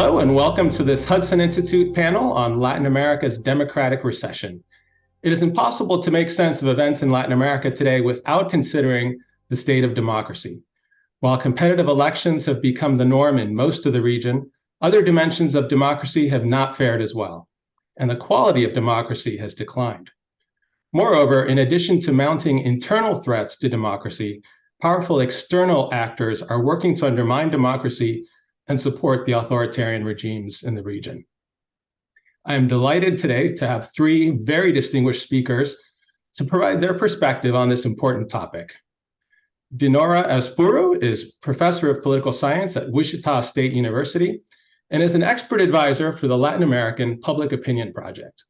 Hello and welcome to this Hudson Institute panel on Latin America's democratic recession. It is impossible to make sense of events in Latin America today without considering the state of democracy. While competitive elections have become the norm in most of the region, other dimensions of democracy have not fared as well, and the quality of democracy has declined. Moreover, in addition to mounting internal threats to democracy, powerful external actors are working to undermine democracy and support the authoritarian regimes in the region. I am delighted today to have three very distinguished speakers to provide their perspective on this important topic. Dinora Azpuru is professor of political science at Wichita State University and is an expert advisor for the Latin American Public Opinion Project.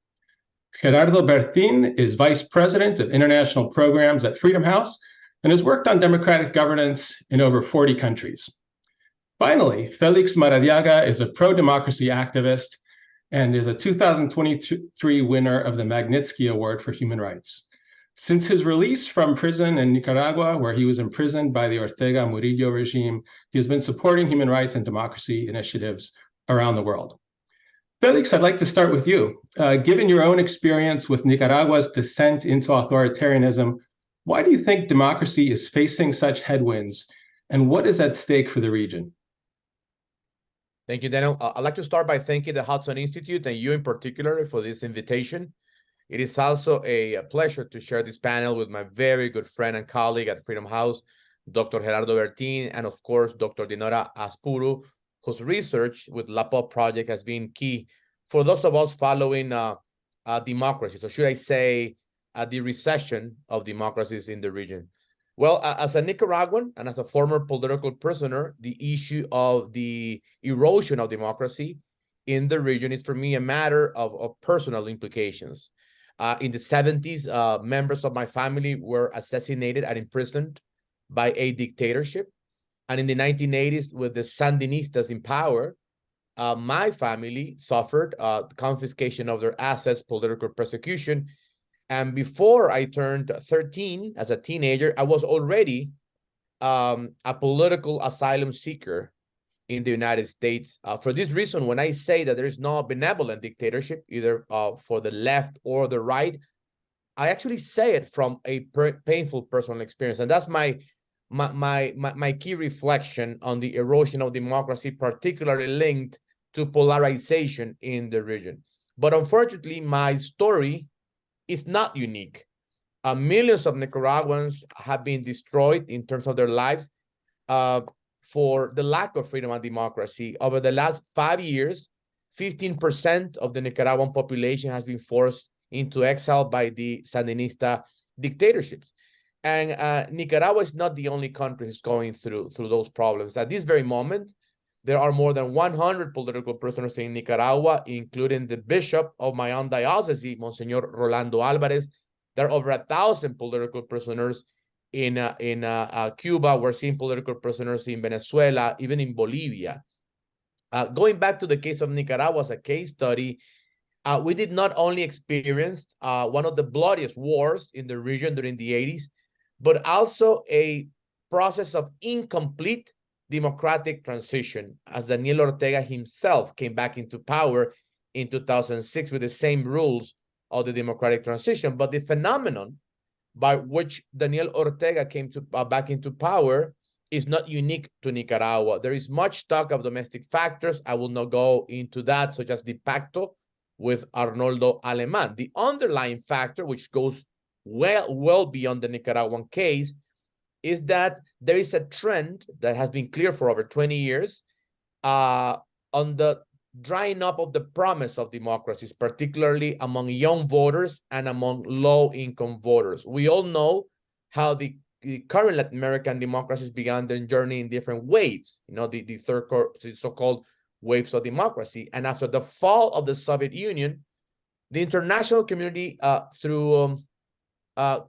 Gerardo Bertin is vice president of international programs at Freedom House and has worked on democratic governance in over 40 countries. Finally, Felix Maradiaga is a pro-democracy activist and is a 2023 winner of the Magnitsky Award for Human Rights. Since his release from prison in Nicaragua, where he was imprisoned by the Ortega Murillo regime, he has been supporting human rights and democracy initiatives around the world. Felix, I'd like to start with you. Given your own experience with Nicaragua's descent into authoritarianism, why do you think democracy is facing such headwinds, and what is at stake for the region? Thank you, Daniel. I'd like to start by thanking the Hudson Institute and you in particular for this invitation. It is also a pleasure to share this panel with my very good friend and colleague at Freedom House, Dr. Gerardo Bertin, and of course, Dr. Dinora Azpuru, whose research with LAPOP project has been key for those of us following democracy. So should I say the recession of democracies in the region? Well, as a Nicaraguan and as a former political prisoner, the issue of the erosion of democracy in the region is for me a matter of personal implications. In the 70s, members of my family were assassinated and imprisoned by a dictatorship. And in the 1980s, with the Sandinistas in power, my family suffered confiscation of their assets, political persecution. And before I turned 13 as a teenager, I was already a political asylum seeker in the United States. For this reason, when I say that there is no benevolent dictatorship, either for the left or the right, I actually say it from a painful personal experience. And that's my key reflection on the erosion of democracy, particularly linked to polarization in the region. But unfortunately, my story is not unique. Millions of Nicaraguans have been destroyed in terms of their lives for the lack of freedom and democracy. Over the last 5 years, 15% of the Nicaraguan population has been forced into exile by the Sandinista dictatorships. And Nicaragua is not the only country who's going through those problems. At this very moment, there are more than 100 political prisoners in Nicaragua, including the bishop of my own diocese, Monsignor Rolando Alvarez. There are over 1,000 political prisoners in Cuba. We're seeing political prisoners in Venezuela, even in Bolivia. Going back to the case of Nicaragua as a case study, we did not only experience one of the bloodiest wars in the region during the 80s, but also a process of incomplete democratic transition, as Daniel Ortega himself came back into power in 2006 with the same rules of the democratic transition. But the phenomenon by which Daniel Ortega came back into power is not unique to Nicaragua. There is much talk of domestic factors. I will not go into that, such as the pacto with Arnoldo Alemán. The underlying factor, which goes well beyond the Nicaraguan case, is that there is a trend that has been clear for over 20 years on the drying up of the promise of democracies, particularly among young voters and among low-income voters. We all know how the current Latin American democracies began their journey in different waves, the so-called waves of democracy. And after the fall of the Soviet Union, the international community, through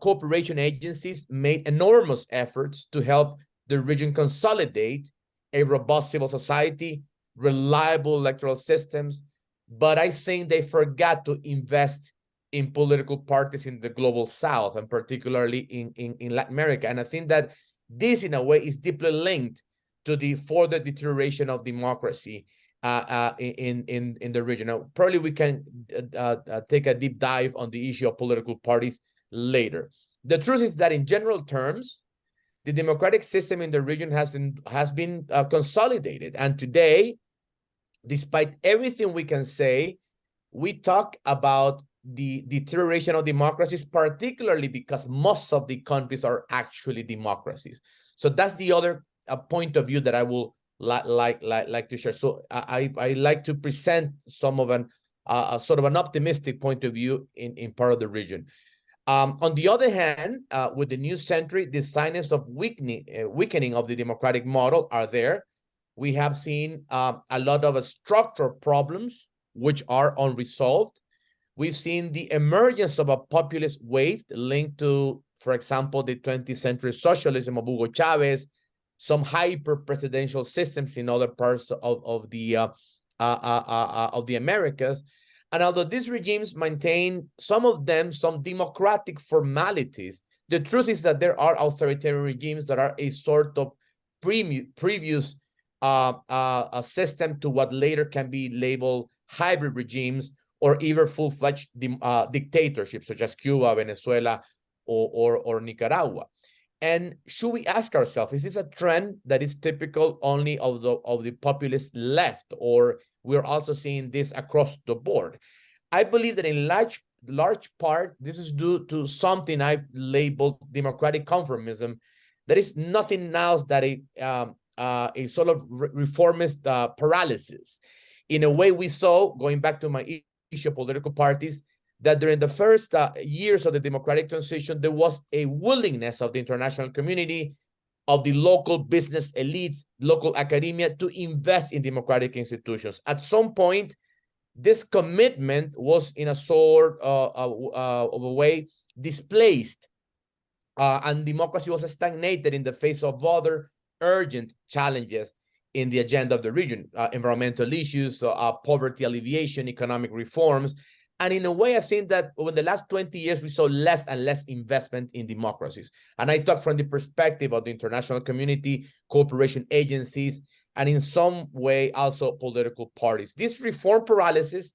cooperation agencies, made enormous efforts to help the region consolidate a robust civil society, reliable electoral systems. But I think they forgot to invest in political parties in the global South, and particularly in Latin America. And I think that this, in a way, is deeply linked to the further deterioration of democracy. in the region. Now, probably we can take a deep dive on the issue of political parties later. The truth is that in general terms, the democratic system in the region has been consolidated. And today, despite everything we can say, we talk about the deterioration of democracies, particularly because most of the countries are actually democracies. So that's the other point of view that I will like to share. So I like to present some of an sort of an optimistic point of view in part of the region. On the other hand, with the new century, the signs of weakening of the democratic model are there. We have seen a lot of structural problems which are unresolved. We've seen the emergence of a populist wave linked to, for example, the 20th century socialism of Hugo Chavez, some hyper-presidential systems in other parts of the Americas. And although these regimes maintain, some of them, some democratic formalities, the truth is that there are authoritarian regimes that are a sort of previous a system to what later can be labeled hybrid regimes or even full-fledged dictatorships, such as Cuba, Venezuela, or Nicaragua. And should we ask ourselves, is this a trend that is typical only of the populist left, or we're also seeing this across the board? I believe that in large part, this is due to something I've labeled democratic conformism. That is nothing else than a sort of reformist paralysis. In a way, we saw, going back to my issue of political parties, that during the first years of the democratic transition, there was a willingness of the international community, of the local business elites, local academia, to invest in democratic institutions. At some point, this commitment was in a sort of a way displaced, and democracy was stagnated in the face of other urgent challenges in the agenda of the region, environmental issues, poverty alleviation, economic reforms. And in a way, I think that over the last 20 years, we saw less and less investment in democracies. And I talk from the perspective of the international community, cooperation agencies, and in some way also political parties. This reform paralysis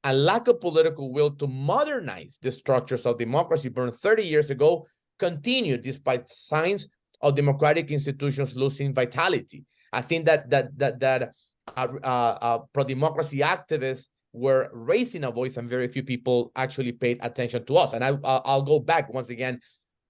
and lack of political will to modernize the structures of democracy born 30 years ago continued despite signs of democratic institutions losing vitality. I think that pro-democracy activists were raising a voice, and very few people actually paid attention to us. And I'll go back once again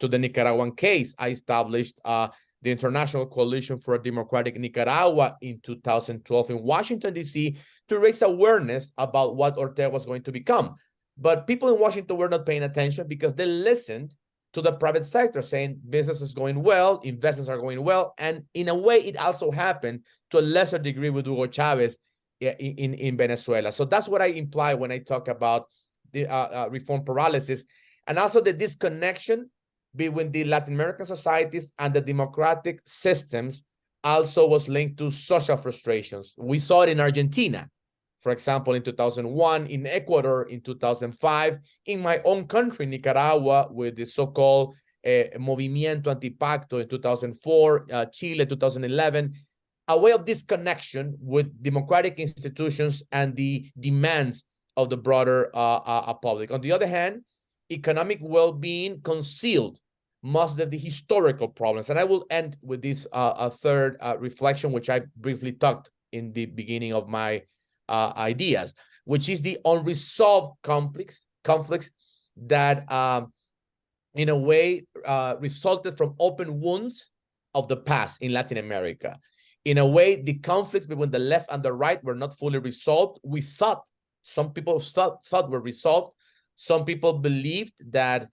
to the Nicaraguan case. I established the International Coalition for a Democratic Nicaragua in 2012 in Washington, D.C., to raise awareness about what Ortega was going to become. But people in Washington were not paying attention because they listened to the private sector saying business is going well, investments are going well. And in a way, it also happened to a lesser degree with Hugo Chavez in Venezuela. So that's what I imply when I talk about the reform paralysis, and also the disconnection between the Latin American societies and the democratic systems also was linked to social frustrations. We saw it in Argentina, for example, in 2001, in Ecuador in 2005, in my own country, Nicaragua, with the so-called Movimiento Antipacto in 2004, Chile 2011, a way of disconnection with democratic institutions and the demands of the broader public. On the other hand, economic well-being concealed most of the historical problems. And I will end with this third reflection, which I briefly talked in the beginning of my ideas, which is the unresolved conflicts that in a way resulted from open wounds of the past in Latin America. In a way, the conflicts between the left and the right were not fully resolved. We thought, some people thought were resolved. Some people believed that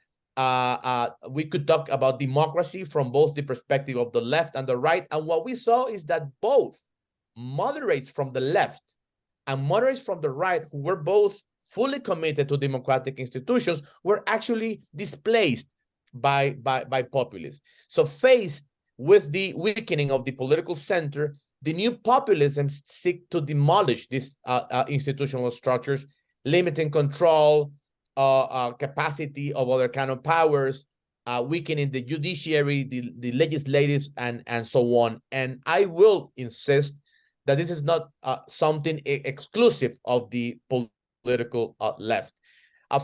we could talk about democracy from both the perspective of the left and the right. And what we saw is that both moderates from the left and moderates from the right, who were both fully committed to democratic institutions, were actually displaced by populists. So faced with the weakening of the political center, the new populisms seek to demolish these institutional structures, limiting control, capacity of other kind of powers, weakening the judiciary, the legislatives, and so on. And I will insist that this is not something exclusive of the political left.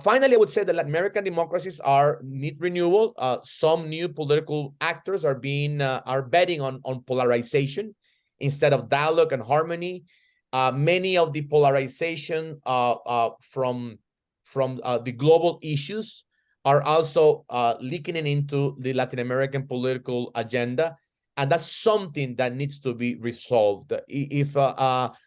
Finally, I would say that Latin American democracies need renewal. Some new political actors are betting on polarization instead of dialogue and harmony. Many of the polarization from the global issues are also leaking into the Latin American political agenda, and that's something that needs to be resolved. If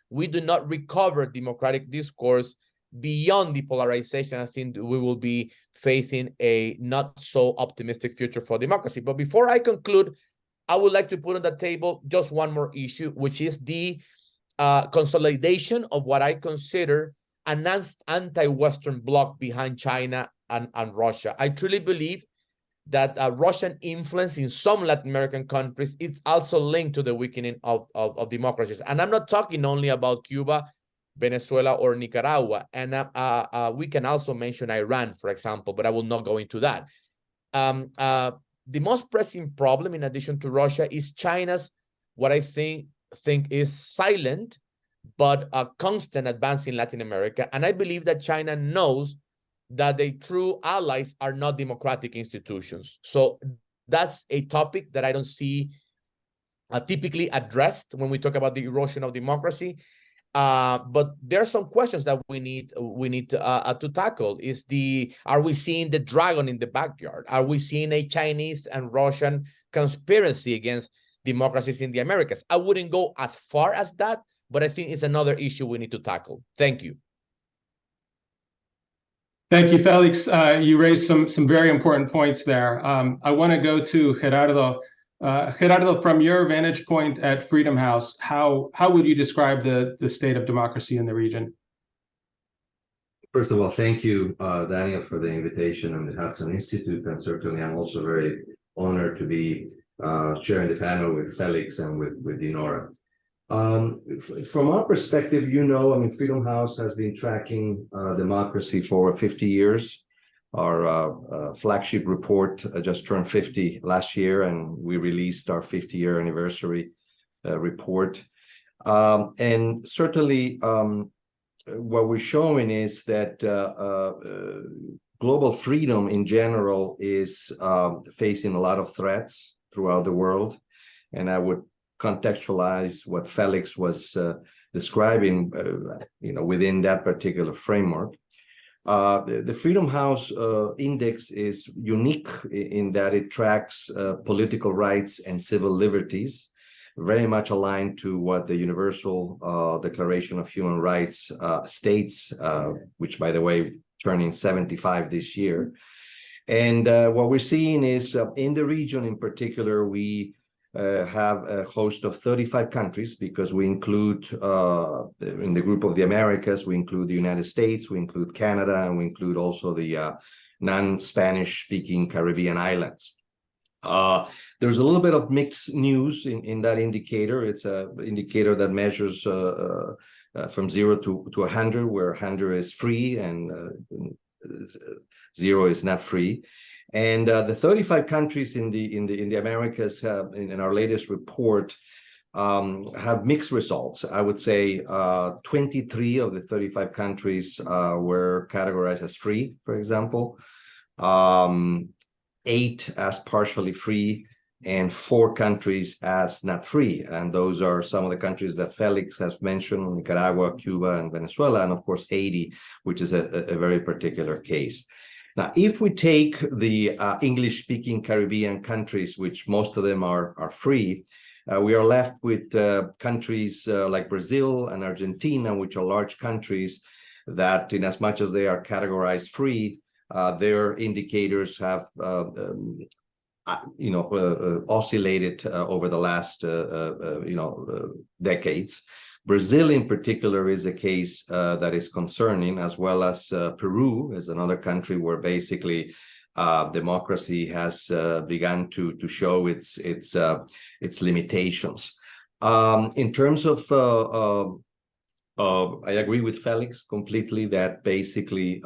we do not recover democratic discourse beyond the polarization, I think we will be facing a not so optimistic future for democracy. But before I conclude, I would like to put on the table just one more issue, which is the consolidation of what I consider an anti-Western bloc behind China and Russia. I truly believe that Russian influence in some Latin American countries is also linked to the weakening of democracies. And I'm not talking only about Cuba, Venezuela, or Nicaragua. And we can also mention Iran, for example, but I will not go into that. The most pressing problem, in addition to Russia, is China's, what I think is silent, but a constant advance in Latin America. And I believe that China knows that the true allies are not democratic institutions. So that's a topic that I don't see typically addressed when we talk about the erosion of democracy. But there are some questions that we need to tackle. Are we seeing the dragon in the backyard? Are we seeing a Chinese and Russian conspiracy against democracies in the Americas? I wouldn't go as far as that, but I think it's another issue we need to tackle. Thank you. Thank you, Felix. You raised some very important points there. I want to go to Gerardo. Gerardo, from your vantage point at Freedom House, how would you describe the state of democracy in the region? First of all, thank you, Daniel, for the invitation and the Hudson Institute, and certainly I'm also very honored to be sharing the panel with Felix and with Dinora. From our perspective, I mean, Freedom House has been tracking democracy for 50 years. Our flagship report just turned 50 last year, and we released our 50-year anniversary report. And certainly, what we're showing is that global freedom in general is facing a lot of threats throughout the world. And I would contextualize what Felix was describing, within that particular framework. The Freedom House Index is unique in that it tracks political rights and civil liberties, very much aligned to what the Universal Declaration of Human Rights states, which, by the way, turning 75 this year. And what we're seeing is in the region in particular, we have a host of 35 countries, because we include, in the group of the Americas, we include the United States, we include Canada, and we include also the non-Spanish speaking Caribbean islands. There's a little bit of mixed news in that indicator. It's an indicator that measures from 0 to 100, where 100 is free and 0 is not free. And the 35 countries in the Americas in our latest report have mixed results. I would say 23 of the 35 countries were categorized as free, for example, 8 as partially free, and 4 countries as not free. And those are some of the countries that Felix has mentioned: Nicaragua, Cuba, and Venezuela, and of course Haiti, which is a very particular case. Now, if we take the English-speaking Caribbean countries, which most of them are free, we are left with countries like Brazil and Argentina, which are large countries that, in as much as they are categorized free, their indicators have oscillated over the last decades. Brazil in particular is a case that is concerning, as well as Peru is another country where basically democracy has begun to show its limitations. In terms of, I agree with Felix completely that basically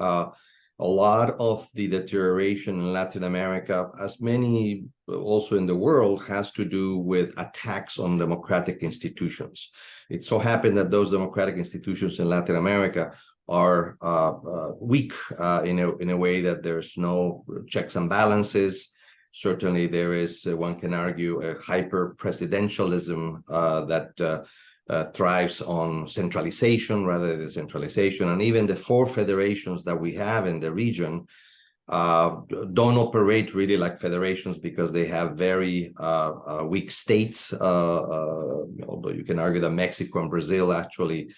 a lot of the deterioration in Latin America, as many also in the world, has to do with attacks on democratic institutions. It so happened that those democratic institutions in Latin America are weak in a way that there's no checks and balances. Certainly, there is, one can argue, a hyper-presidentialism that thrives on centralization rather than decentralization. And even the 4 federations that we have in the region don't operate really like federations because they have very weak states, although you can argue that Mexico and Brazil actually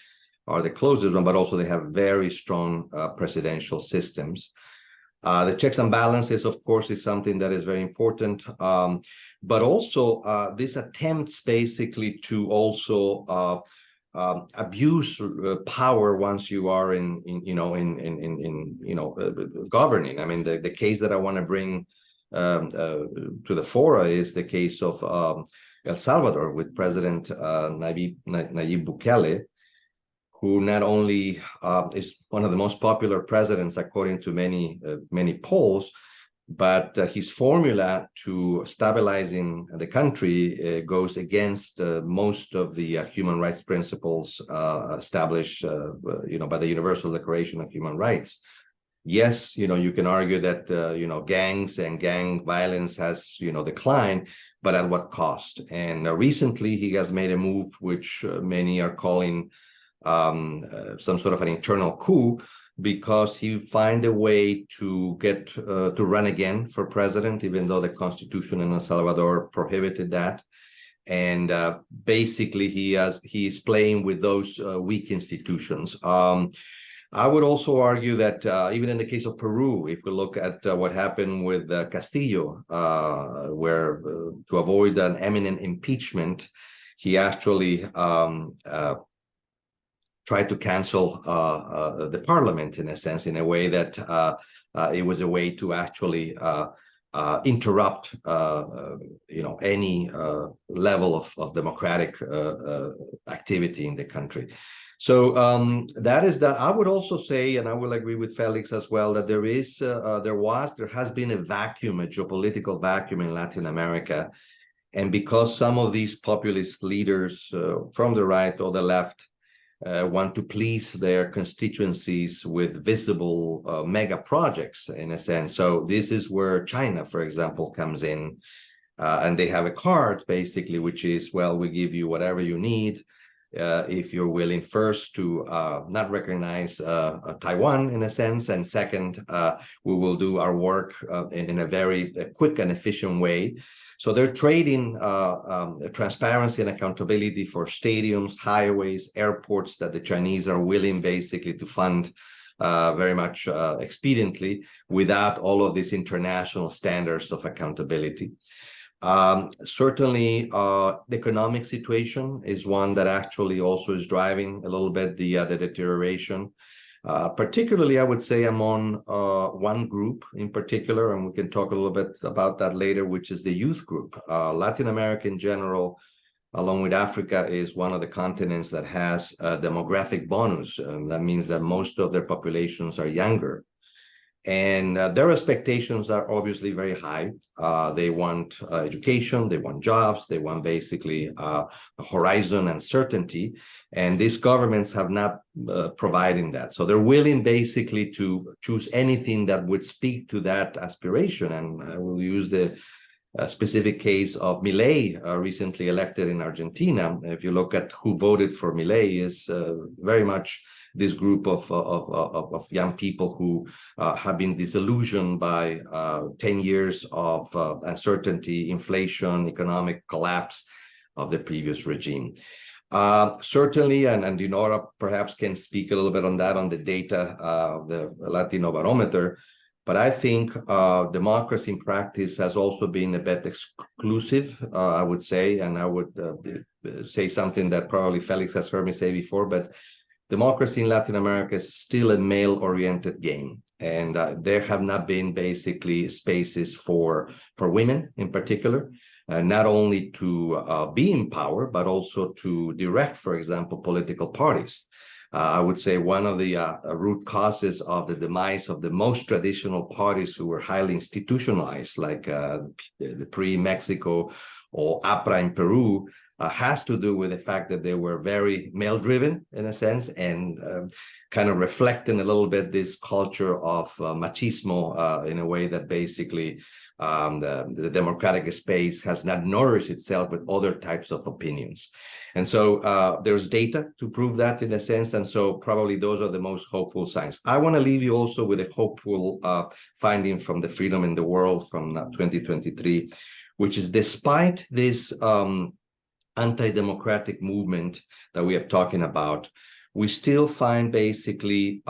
are the closest one, but also they have very strong presidential systems. The checks and balances, of course, is something that is very important, but also this attempts basically to also abuse power once you are in governing. I mean, the case that I want to bring to the fora is the case of El Salvador with President Nayib Bukele, who not only is one of the most popular presidents according to many polls, but his formula to stabilizing the country goes against most of the human rights principles established, by the Universal Declaration of Human Rights. Yes, you can argue that gangs and gang violence has declined, but at what cost? And recently he has made a move which many are calling some sort of an internal coup, because he find a way to get to run again for president, even though the constitution in El Salvador prohibited that. And basically he is playing with those weak institutions. I would also argue that even in the case of Peru, if we look at what happened with Castillo, where to avoid an imminent impeachment, he actually tried to cancel the parliament, in a sense, in a way that it was a way to actually interrupt any level of democratic activity in the country. So that is that. I would also say, and I will agree with Felix as well, that there has been a vacuum, a geopolitical vacuum in Latin America. And because some of these populist leaders from the right or the left want to please their constituencies with visible mega projects, in a sense. So this is where China, for example, comes in, and they have a card, basically, which is, well, we give you whatever you need if you're willing, first, to not recognize Taiwan, in a sense, and second, we will do our work in a very quick and efficient way. So they're trading transparency and accountability for stadiums, highways, airports that the Chinese are willing basically to fund very much expediently, without all of these international standards of accountability. Certainly, the economic situation is one that actually also is driving a little bit the deterioration. Particularly, I would say, among one group in particular, and we can talk a little bit about that later, which is the youth group. Latin America in general, along with Africa, is one of the continents that has a demographic bonus. That means that most of their populations are younger. And their expectations are obviously very high. They want education, they want jobs, they want basically a horizon and certainty. And these governments have not providing that. So they're willing basically to choose anything that would speak to that aspiration. And I will use the specific case of Milei, recently elected in Argentina. If you look at who voted for Milei, is very much this group of young people who have been disillusioned by 10 years of uncertainty, inflation, economic collapse of the previous regime. Certainly, and Dinora perhaps can speak a little bit on that, on the data, the Latino barometer, but I think democracy in practice has also been a bit exclusive, I would say, and I would say something that probably Felix has heard me say before, but democracy in Latin America is still a male-oriented game, and there have not been basically spaces for women in particular, not only to be in power, but also to direct, for example, political parties. I would say one of the root causes of the demise of the most traditional parties who were highly institutionalized, like the PRI-Mexico or APRA in Peru, has to do with the fact that they were very male-driven in a sense, and kind of reflecting a little bit this culture of machismo in a way that basically the democratic space has not nourished itself with other types of opinions. And so there's data to prove that in a sense, and so probably those are the most hopeful signs. I want to leave you also with a hopeful finding from the Freedom in the World from 2023, which is despite this anti-democratic movement that we are talking about, we still find basically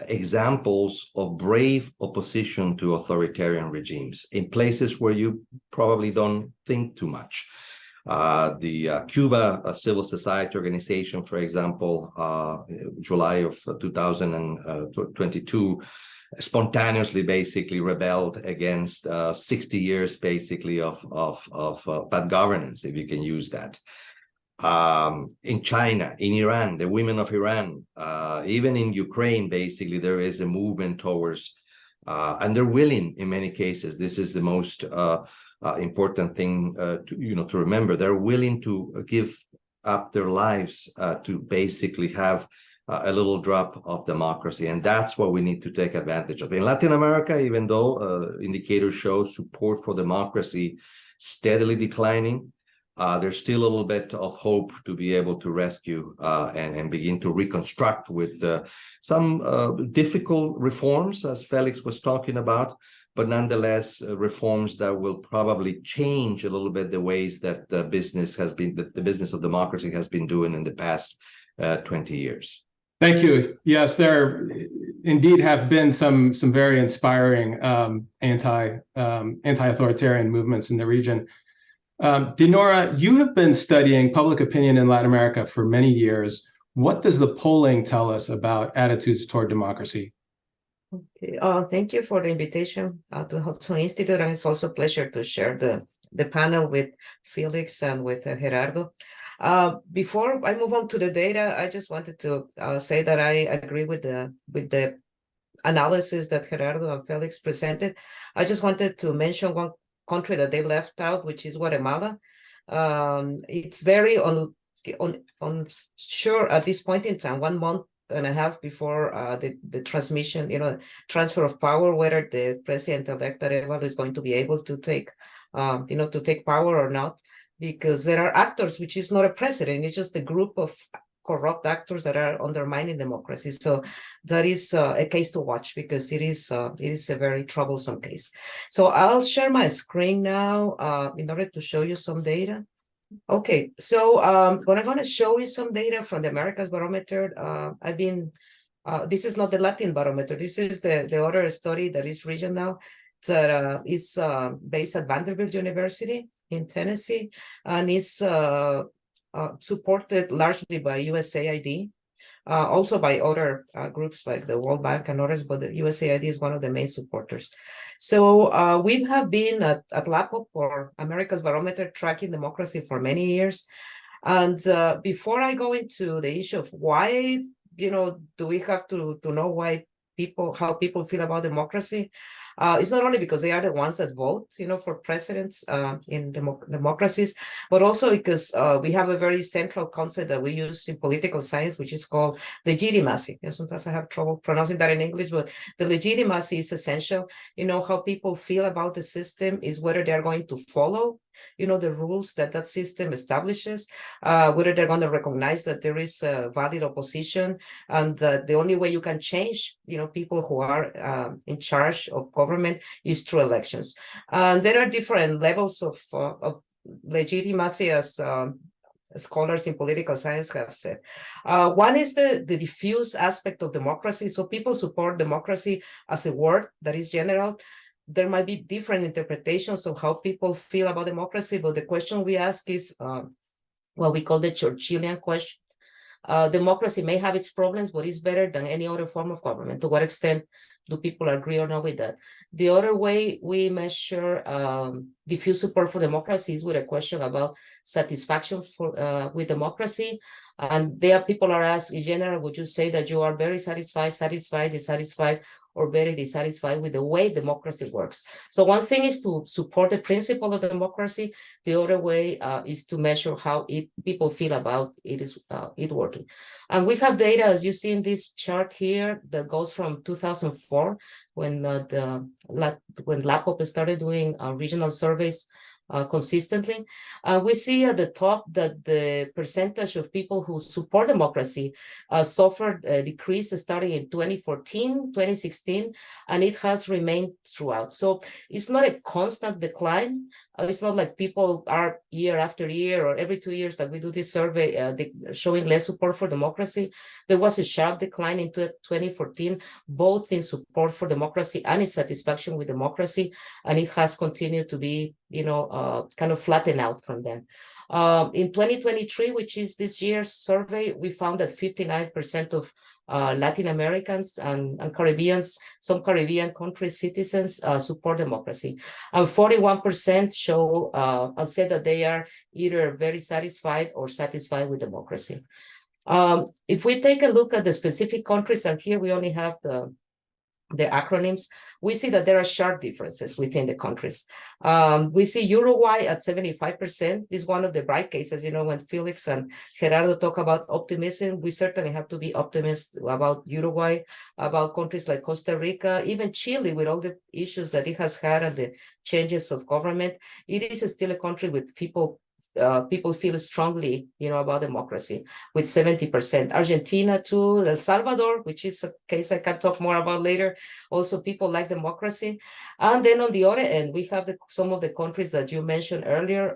examples of brave opposition to authoritarian regimes in places where you probably don't think too much. The Cuba Civil Society Organization, for example, July of 2022, spontaneously basically rebelled against 60 years basically of bad governance, if you can use that. In China, in Iran, the women of Iran, even in Ukraine, basically there is a movement towards, and they're willing in many cases. This is the most important thing to remember. They're willing to give up their lives to basically have a little drop of democracy, and that's what we need to take advantage of. In Latin America, even though indicators show support for democracy steadily declining, there's still a little bit of hope to be able to rescue and begin to reconstruct with some difficult reforms, as Felix was talking about, but nonetheless reforms that will probably change a little bit the ways that the business of democracy has been doing in the past 20 years. Thank you. Yes, there indeed have been some very inspiring anti-authoritarian movements in the region. Dinora, you have been studying public opinion in Latin America for many years. What does the polling tell us about attitudes toward democracy? Okay. Thank you for the invitation to Hudson Institute, and it's also a pleasure to share the panel with Felix and with Gerardo. Before I move on to the data, I just wanted to say that I agree with the analysis that Gerardo and Felix presented. I just wanted to mention one country that they left out, which is Guatemala. It's very unsure at this point in time, 1 month and a half before the transfer of power, whether the president-elect Arevalo is going to be able to take power or not, because there are actors, which is not a president, it's just a group of corrupt actors that are undermining democracy. So that is a case to watch, because it is a very troublesome case. So I'll share my screen now in order to show you some data. Okay, so what I'm going to show is some data from the Americas Barometer. This is not the Latin Barometer. This is the other study that is regional, that is based at Vanderbilt University in Tennessee, and is supported largely by USAID, also by other groups like the World Bank and others, but the USAID is one of the main supporters. So we have been at LAPOP, or America's Barometer, tracking democracy for many years. And before I go into the issue of why, do we have to know how people feel about democracy, it's not only because they are the ones that vote, for presidents in democracies, but also because we have a very central concept that we use in political science, which is called legitimacy. Sometimes I have trouble pronouncing that in English, but the legitimacy is essential. How people feel about the system is whether they're going to follow the rules that system establishes, whether they're going to recognize that there is a valid opposition, and the only way you can change, people who are in charge of government is through elections. And there are different levels of legitimacy, as scholars in political science have said. One is the diffuse aspect of democracy. So people support democracy as a word that is general. There might be different interpretations of how people feel about democracy, but the question we ask is what we call the Churchillian question. Democracy may have its problems, but it's better than any other form of government. To what extent do people agree or not with that? The other way we measure diffuse support for democracy is with a question about satisfaction with democracy. And there people are asked, in general, would you say that you are very satisfied, dissatisfied, or very dissatisfied with the way democracy works? So one thing is to support the principle of democracy. The other way is to measure how people feel about it working. And we have data, as you see in this chart here, that goes from 2004, when LAPOP started doing regional surveys consistently. We see at the top that the percentage of people who support democracy suffered a decrease starting in 2014, 2016, and it has remained throughout. So it's not a constant decline. It's not like people are year after year or every 2 years that we do this survey showing less support for democracy. There was a sharp decline in 2014, both in support for democracy and in satisfaction with democracy, and it has continued to be, kind of flatten out from them. In 2023, which is this year's survey, we found that 59% of Latin Americans and Caribbeans, some Caribbean country citizens support democracy. And 41% show and say that they are either very satisfied or satisfied with democracy. If we take a look at the specific countries, and here we only have the acronyms, we see that there are sharp differences within the countries. We see Uruguay at 75%. This is one of the bright cases, when Felix and Gerardo talk about optimism, we certainly have to be optimistic about Uruguay, about countries like Costa Rica, even Chile, with all the issues that it has had and the changes of government. It is still a country with people feel strongly, about democracy, with 70%. Argentina too, El Salvador, which is a case I can talk more about later. Also, people like democracy. And then on the other end, we have some of the countries that you mentioned earlier,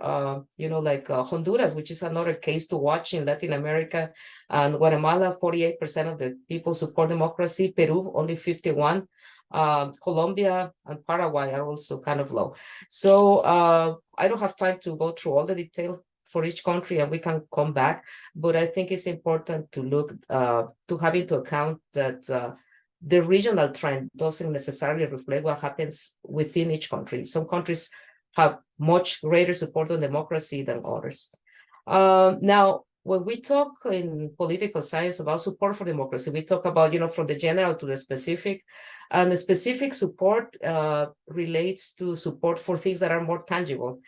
like Honduras, which is another case to watch in Latin America, and Guatemala, 48% of the people support democracy. Peru, only 51%. Colombia and Paraguay are also kind of low. So I don't have time to go through all the details for each country, and we can come back, but I think it's important to look to have into account that the regional trend doesn't necessarily reflect what happens within each country. Some countries have much greater support on democracy than others. Now, when we talk in political science about support for democracy, we talk about, from the general to the specific. And the specific support relates to support for things that are more tangible,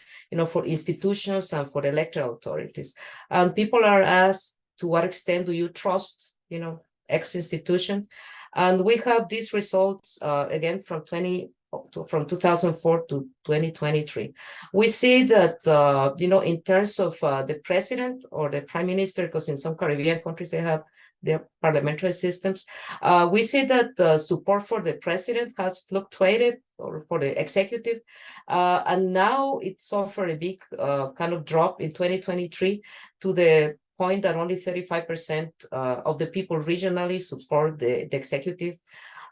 for institutions and for electoral authorities. And people are asked, to what extent do you trust, X institution? And we have these results, again, from 2004 to 2023. We see that, in terms of the president or the prime minister, because in some Caribbean countries they have their parliamentary systems, we see that support for the president has fluctuated, or for the executive, and now it suffered a big kind of drop in 2023 to the point that only 35% of the people regionally support the executive.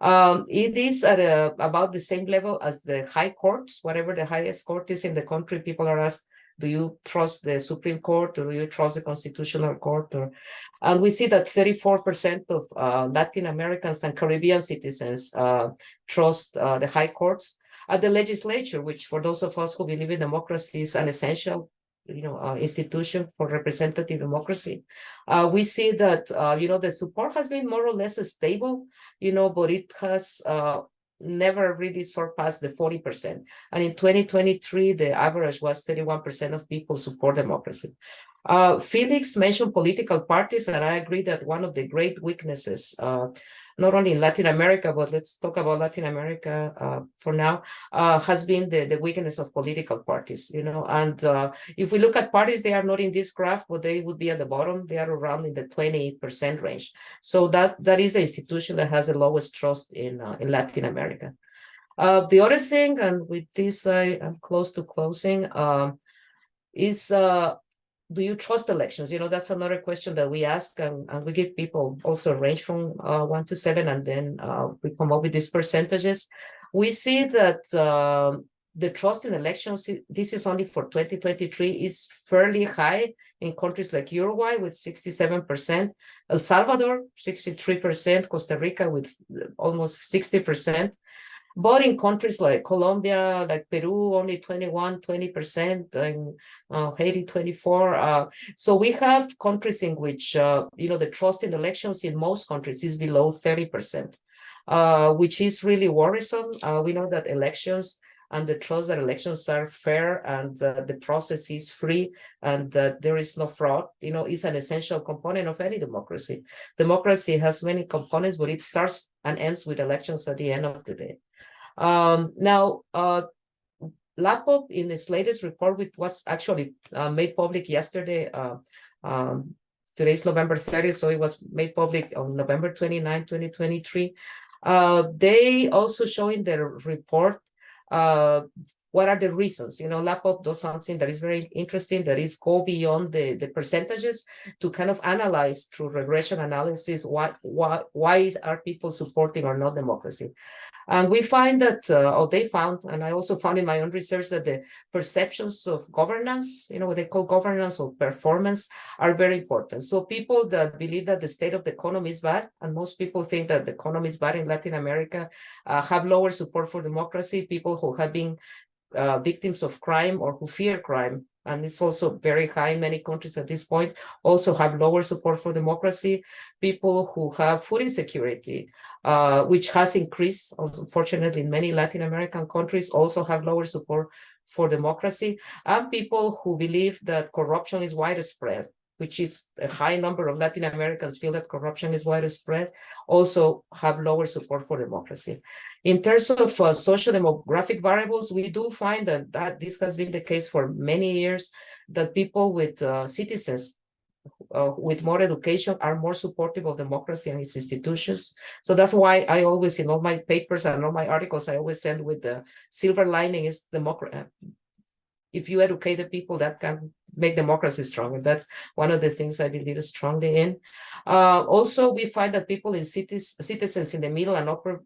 It is at about the same level as the high courts, whatever the highest court is in the country. People are asked, do you trust the Supreme Court, or do you trust the Constitutional Court? And we see that 34% of Latin Americans and Caribbean citizens trust the high courts. At the legislature, which for those of us who believe in democracy is an essential institution for representative democracy, we see that the support has been more or less stable, but it has never really surpassed the 40%. And in 2023, the average was 31% of people support democracy. Felix mentioned political parties, and I agree that one of the great weaknesses, not only in Latin America, but let's talk about Latin America for now, has been the weakness of political parties, and if we look at parties, they are not in this graph, but they would be at the bottom. They are around in the 20% range. So that is an institution that has the lowest trust in Latin America. The other thing, and with this I am close to closing, is do you trust elections? That's another question that we ask, and we give people also a range from 1 to 7, and then we come up with these percentages. We see that the trust in elections, this is only for 2023, is fairly high in countries like Uruguay with 67%, El Salvador 63%, Costa Rica with almost 60%. But in countries like Colombia, like Peru, only 20%, and Haiti 24%. So we have countries in which, the trust in elections in most countries is below 30%, which is really worrisome. We know that elections and the trust that elections are fair and the process is free and that there is no fraud, is an essential component of any democracy. Democracy has many components, but it starts and ends with elections at the end of the day. Now, LAPOP, in its latest report, which was actually made public yesterday, today's November 30th, so it was made public on November 29, 2023. They also show in their report what are the reasons. LAPOP does something that is very interesting, that is go beyond the percentages to kind of analyze through regression analysis why are people supporting or not democracy. And we find that, or they found, and I also found in my own research, that the perceptions of governance, what they call governance or performance, are very important. So people that believe that the state of the economy is bad, and most people think that the economy is bad in Latin America, have lower support for democracy. People who have been victims of crime or who fear crime, and it's also very high in many countries at this point, also have lower support for democracy. People who have food insecurity, which has increased, unfortunately, in many Latin American countries, also have lower support for democracy. And people who believe that corruption is widespread, which is a high number of Latin Americans feel that corruption is widespread, also have lower support for democracy. In terms of social demographic variables, we do find that this has been the case for many years, that people with citizens with more education are more supportive of democracy and its institutions. So that's why I always, in all my papers and all my articles, I always end with the silver lining is democracy. If you educate the people, that can make democracy stronger. That's one of the things I believe strongly in. Also, we find that people in citizens in the middle and upper,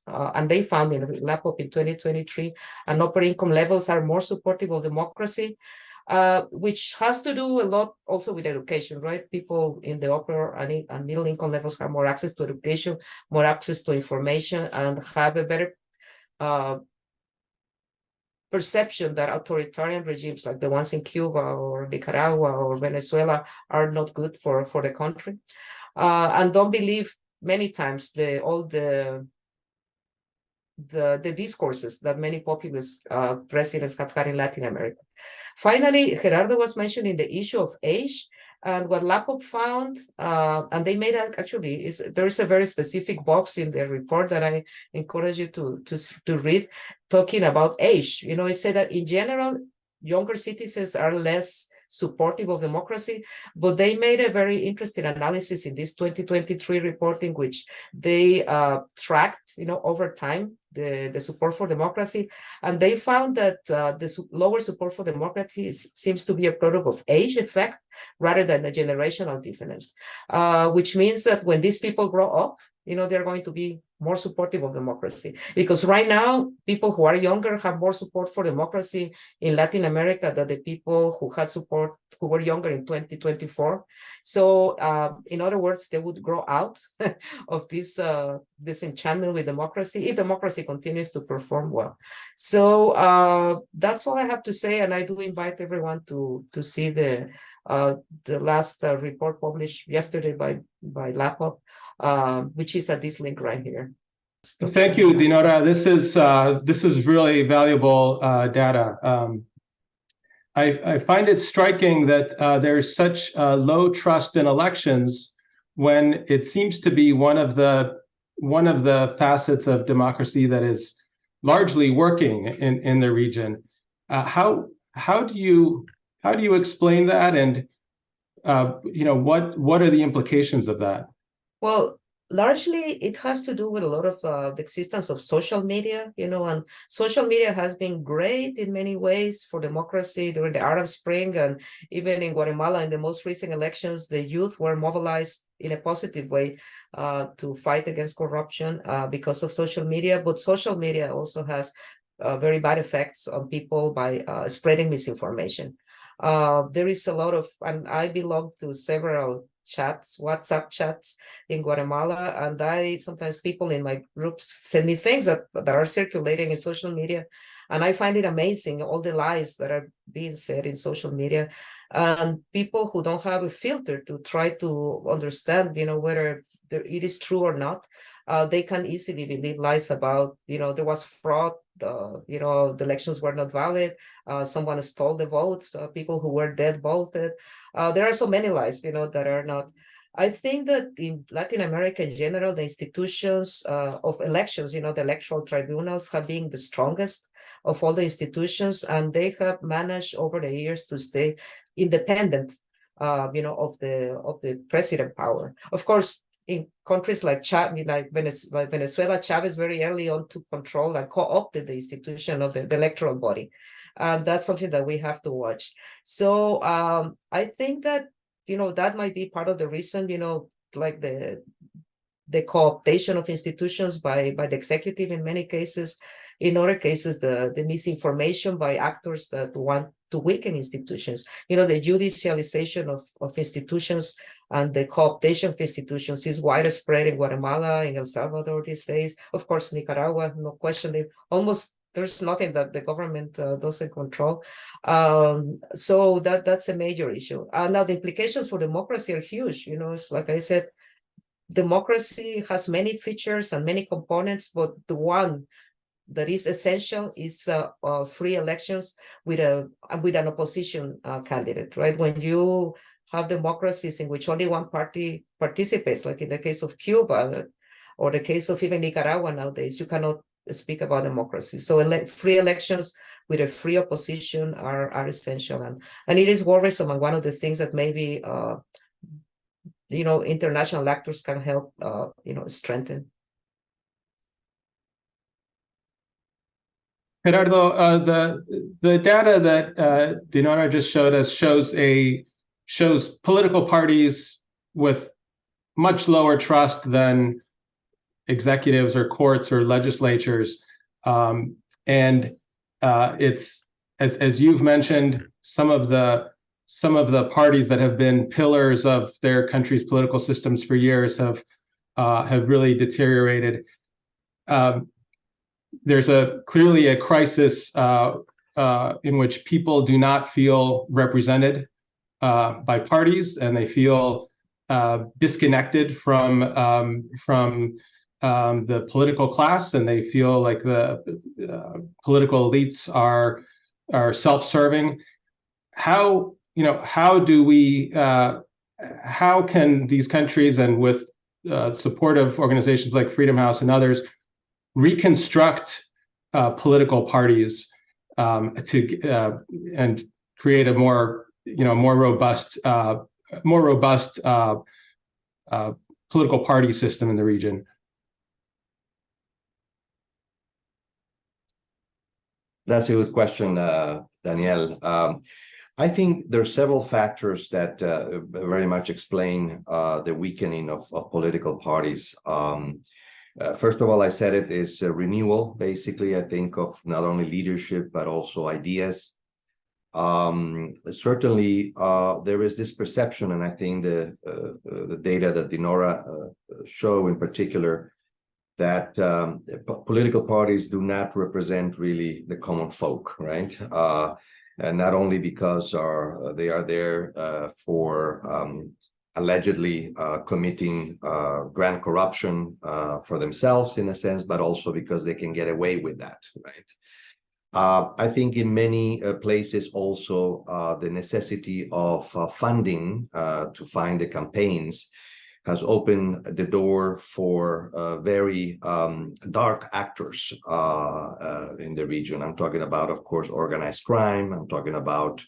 and they found in LAPOP in 2023, and upper income levels are more supportive of democracy, which has to do a lot also with education, right? People in the upper and middle income levels have more access to education, more access to information, and have a better perception that authoritarian regimes like the ones in Cuba or Nicaragua or Venezuela are not good for the country, and don't believe many times all the discourses that many populist presidents have had in Latin America. Finally, Gerardo was mentioning the issue of age. And what LAPOP found, and they made actually, there is a very specific box in the report that I encourage you to read, talking about age. It said that in general, younger citizens are less supportive of democracy, but they made a very interesting analysis in this 2023 report in which they tracked, over time, the support for democracy, and they found that the lower support for democracy seems to be a product of age effect rather than a generational difference, which means that when these people grow up, they're going to be more supportive of democracy. Because right now, people who are younger have more support for democracy in Latin America than the people who had support, who were younger in 2024. So in other words, they would grow out of this disenchantment with democracy if democracy continues to perform well. So that's all I have to say. And I do invite everyone to see the last report published yesterday by LAPOP, which is at this link right here. Thank you, Dinora. This is really valuable data. I find it striking that there's such low trust in elections when it seems to be one of the facets of democracy that is largely working in the region. How do you explain that, and what are the implications of that? Well, largely it has to do with a lot of the existence of social media, and social media has been great in many ways for democracy during the Arab Spring, and even in Guatemala in the most recent elections, the youth were mobilized in a positive way to fight against corruption because of social media. But social media also has very bad effects on people by spreading misinformation. There is a lot of, and I belong to several chats, WhatsApp chats in Guatemala, and sometimes people in my groups send me things that are circulating in social media, and I find it amazing, all the lies that are being said in social media, and people who don't have a filter to try to understand, whether it is true or not. They can easily believe lies about, there was fraud, the elections were not valid, someone stole the votes, people who were dead voted. There are so many lies, that are not. I think that in Latin America in general, the institutions of elections, the electoral tribunals have been the strongest of all the institutions, and they have managed over the years to stay independent, of the president power. Of course, in countries like Venezuela, Chavez very early on took control and co-opted the institution of the electoral body. And that's something that we have to watch. So I think that, that might be part of the reason, like the co-optation of institutions by the executive in many cases. In other cases, the misinformation by actors that want to weaken institutions. The judicialization of institutions and the co-optation of institutions is widespread in Guatemala, in El Salvador these days. Of course, Nicaragua, no question. There's nothing that the government doesn't control. So that's a major issue. Now, the implications for democracy are huge. It's like I said, democracy has many features and many components, but the one that is essential is free elections with an opposition candidate, right? When you have democracies in which only one party participates, like in the case of Cuba or the case of even Nicaragua nowadays, you cannot speak about democracy. So free elections with a free opposition are essential, and it is worrisome, and one of the things that maybe international actors can help strengthen. Gerardo, the data that Dinora just showed us shows political parties with much lower trust than executives or courts or legislatures, and it's as you've mentioned, some of the parties that have been pillars of their country's political systems for years have really deteriorated. There's clearly a crisis in which people do not feel represented by parties, and they feel disconnected from the political class, and they feel like the political elites are self-serving. How can these countries, and with support of organizations like Freedom House and others, reconstruct political parties and create a more robust political party system in the region? That's a good question, Daniel. I think there are several factors that very much explain the weakening of political parties. First of all, I said it is a renewal, basically, I think, of not only leadership, but also ideas. Certainly, there is this perception, and I think the data that Dinora show in particular, that political parties do not represent really the common folk, right? And not only because they are there for allegedly committing grand corruption for themselves, in a sense, but also because they can get away with that, right? I think in many places also the necessity of funding to fund the campaigns has opened the door for very dark actors in the region. I'm talking about, of course, organized crime. I'm talking about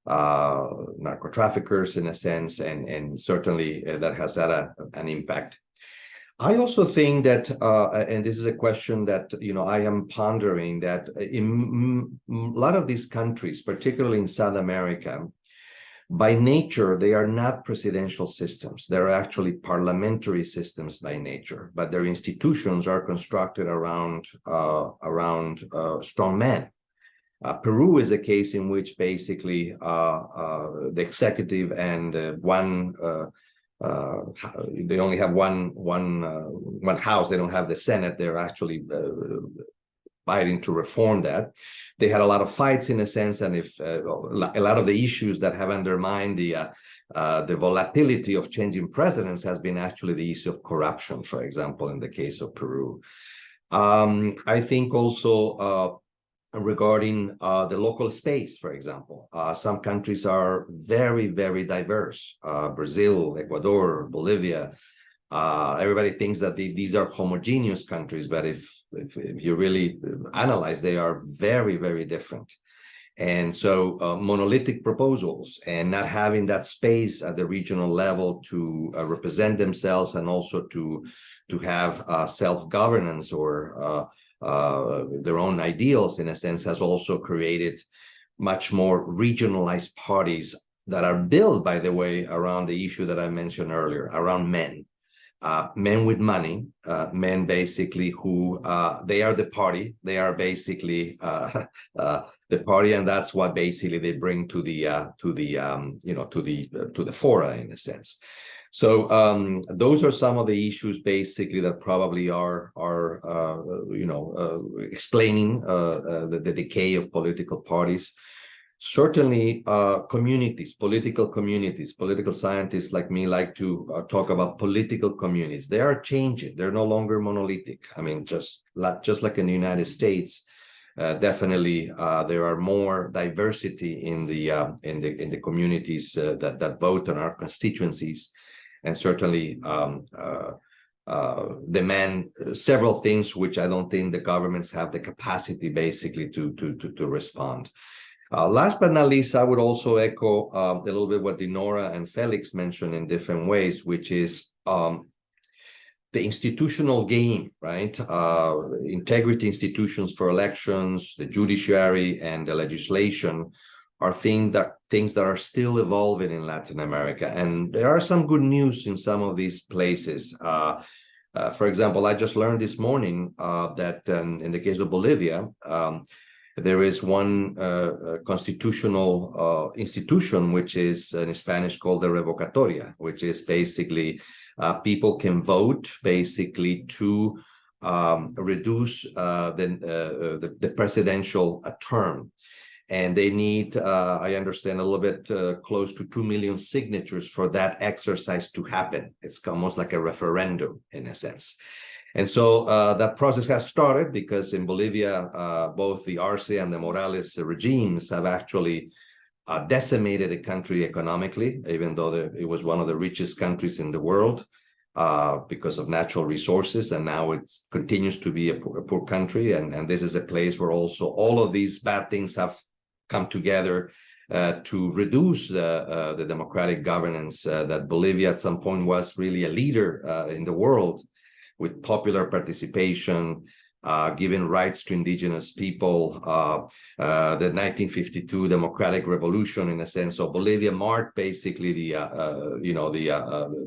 narco traffickers, in a sense, and certainly that has had an impact. I also think that, and this is a question that I am pondering, that in a lot of these countries, particularly in South America, by nature, they are not presidential systems. They're actually parliamentary systems by nature, but their institutions are constructed around strong men. Peru is a case in which basically the executive and one they only have one house. They don't have the Senate. They're actually fighting to reform that. They had a lot of fights in a sense, and if a lot of the issues that have undermined the volatility of changing presidents has been actually the issue of corruption, for example, in the case of Peru. I think also regarding the local space, for example, some countries are very, very diverse. Brazil, Ecuador, Bolivia. Everybody thinks that these are homogeneous countries, but if you really analyze, they are very, very different. And so monolithic proposals and not having that space at the regional level to represent themselves and also to have self-governance or their own ideals, in a sense, has also created much more regionalized parties that are built, by the way, around the issue that I mentioned earlier, around men. Men with money, men basically who they are the party. They are basically the party, and that's what basically they bring to the fora, in a sense. So those are some of the issues basically that probably are explaining the decay of political parties. Certainly, political scientists like me like to talk about political communities. They are changing. They're no longer monolithic. I mean, just like in the United States, definitely there are more diversity in the communities that vote on our constituencies, and certainly demand several things which I don't think the governments have the capacity basically to respond. Last but not least, I would also echo a little bit what Dinora and Felix mentioned in different ways, which is the institutional game, right? Integrity institutions for elections, the judiciary, and the legislation are things that are still evolving in Latin America. And there are some good news in some of these places. For example, I just learned this morning that in the case of Bolivia, there is one constitutional institution, which is in Spanish called the revocatoria, which is basically people can vote basically to reduce the presidential term. And they need, I understand, a little bit close to 2 million signatures for that exercise to happen. It's almost like a referendum in a sense. And so that process has started because in Bolivia, both the Arce and the Morales regimes have actually decimated the country economically, even though it was one of the richest countries in the world because of natural resources. And now it continues to be a poor country. And this is a place where also all of these bad things have come together to reduce the democratic governance that Bolivia at some point was really a leader in the world, with popular participation, giving rights to indigenous people, the 1952 democratic revolution, in a sense. So Bolivia marked basically the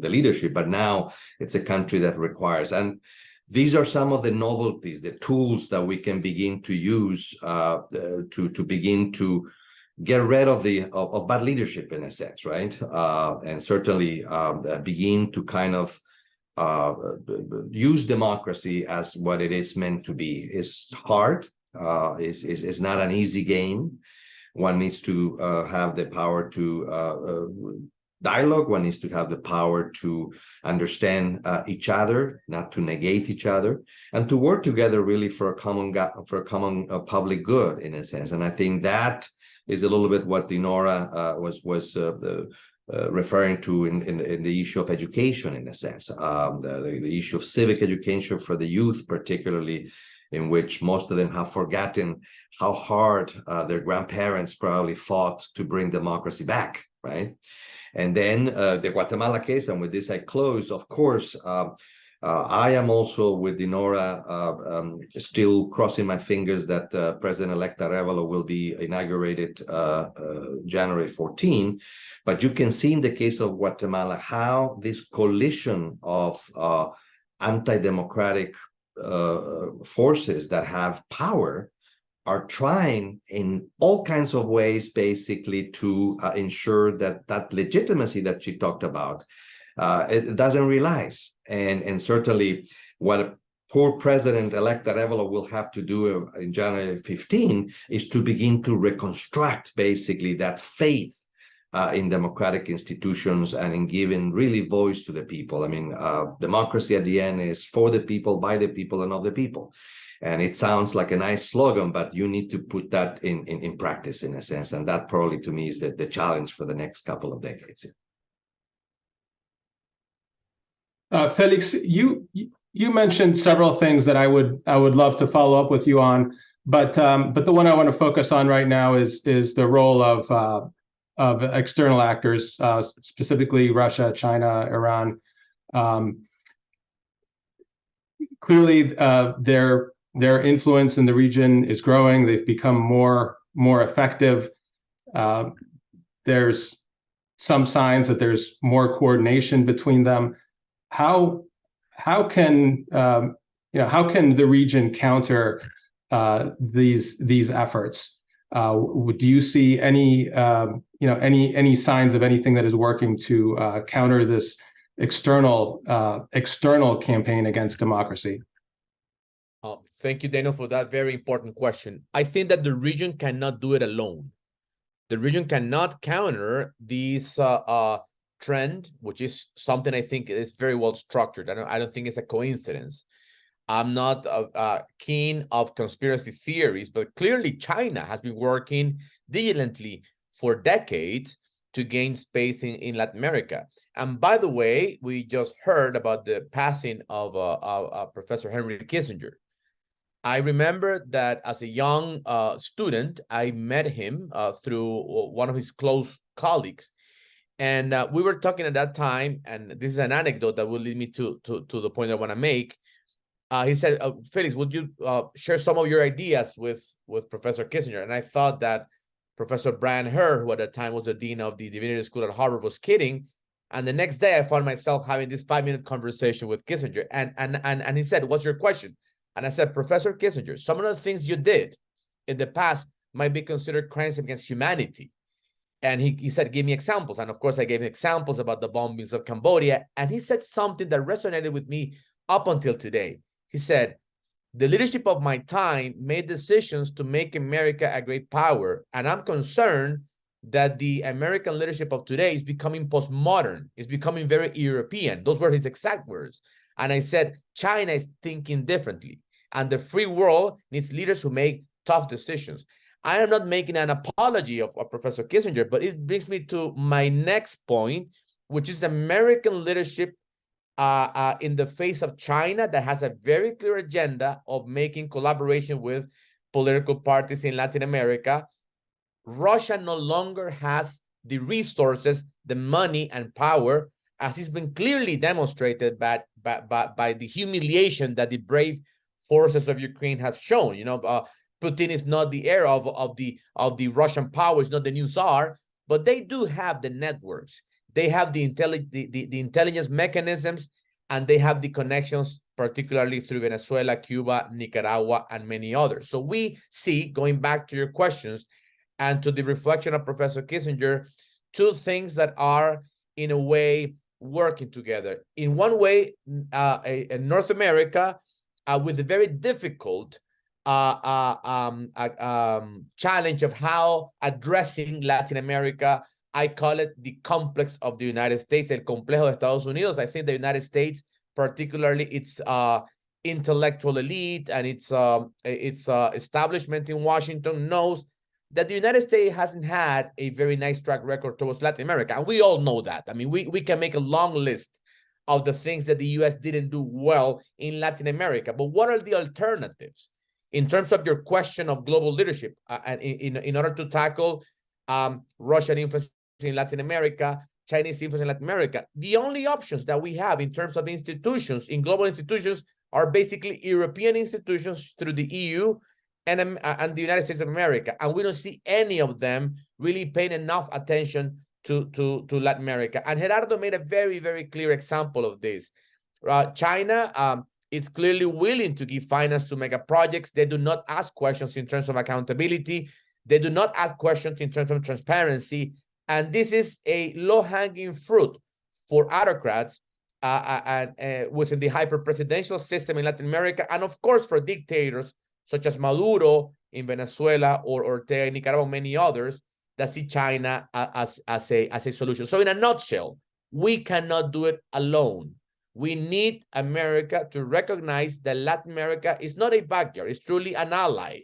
leadership, but now it's a country that requires. And these are some of the novelties, the tools that we can begin to use to begin to get rid of bad leadership, in a sense, right? And certainly begin to kind of use democracy as what it is meant to be. It's hard. It's not an easy game. One needs to have the power to dialogue. One needs to have the power to understand each other, not to negate each other, and to work together really for a common public good, in a sense. And I think that is a little bit what Dinora was referring to in the issue of education, in a sense, the issue of civic education for the youth, particularly, in which most of them have forgotten how hard their grandparents probably fought to bring democracy back, right? And then the Guatemala case, and with this I close, of course, I am also with Dinora still crossing my fingers that President-elect Arevalo will be inaugurated January 14. But you can see in the case of Guatemala how this coalition of anti-democratic forces that have power are trying in all kinds of ways basically to ensure that legitimacy that she talked about it doesn't realize. And certainly what poor President-elect Arevalo will have to do in January 15 is to begin to reconstruct basically that faith in democratic institutions and in giving really voice to the people. I mean, democracy at the end is for the people, by the people, and of the people. And it sounds like a nice slogan, but you need to put that in practice, in a sense. And that probably, to me, is the challenge for the next couple of decades. Felix, you mentioned several things that I would love to follow up with you on, but the one I want to focus on right now is the role of external actors, specifically Russia, China, Iran. Clearly, their influence in the region is growing. They've become more effective. There's some signs that there's more coordination between them. How can the region counter these efforts? Do you see any signs of anything that is working to counter this external campaign against democracy? Thank you, Daniel, for that very important question. I think that the region cannot do it alone. The region cannot counter this trend, which is something I think is very well structured. I don't think it's a coincidence. I'm not keen of conspiracy theories, but clearly China has been working diligently for decades to gain space in Latin America. And by the way, we just heard about the passing of Professor Henry Kissinger. I remember that as a young student, I met him through one of his close colleagues. And we were talking at that time, and this is an anecdote that will lead me to the point I want to make. He said, Felix, would you share some of your ideas with Professor Kissinger? And I thought that Professor Brian Herr, who at the time was the dean of the Divinity School at Harvard, was kidding. And the next day I found myself having this 5-minute conversation with Kissinger. And he said, what's your question? And I said, Professor Kissinger, some of the things you did in the past might be considered crimes against humanity. And he said, give me examples. And of course, I gave him examples about the bombings of Cambodia. And he said something that resonated with me up until today. He said, the leadership of my time made decisions to make America a great power. And I'm concerned that the American leadership of today is becoming postmodern. It's becoming very European. Those were his exact words. And I said, China is thinking differently. And the free world needs leaders who make tough decisions. I am not making an apology of Professor Kissinger, but it brings me to my next point, which is American leadership in the face of China that has a very clear agenda of making collaboration with political parties in Latin America. Russia no longer has the resources, the money, and power, as has been clearly demonstrated by the humiliation that the brave forces of Ukraine have shown. Putin is not the heir of the Russian power, is not the new Tsar, but they do have the networks. They have the intelligence mechanisms, and they have the connections, particularly through Venezuela, Cuba, Nicaragua, and many others. So we see, going back to your questions and to the reflection of Professor Kissinger, two things that are, in a way, working together. In one way, in North America, with a very difficult challenge of how addressing Latin America. I call it the complex of the United States, el complejo de Estados Unidos. I think the United States, particularly its intellectual elite and its establishment in Washington, knows that the United States hasn't had a very nice track record towards Latin America. And we all know that. I mean, we can make a long list of the things that the U.S. didn't do well in Latin America. But what are the alternatives? In terms of your question of global leadership, and in order to tackle Russian influence in Latin America, Chinese influence in Latin America, the only options that we have in terms of institutions, in global institutions, are basically European institutions through the EU and the United States of America. And we don't see any of them really paying enough attention to Latin America. And Gerardo made a very, very clear example of this. China is clearly willing to give finance to mega projects. They do not ask questions in terms of accountability. They do not ask questions in terms of transparency. And this is a low-hanging fruit for autocrats within the hyper-presidential system in Latin America, and of course for dictators such as Maduro in Venezuela or Ortega in Nicaragua, and many others that see China as a solution. So in a nutshell, we cannot do it alone. We need America to recognize that Latin America is not a backyard, it's truly an ally.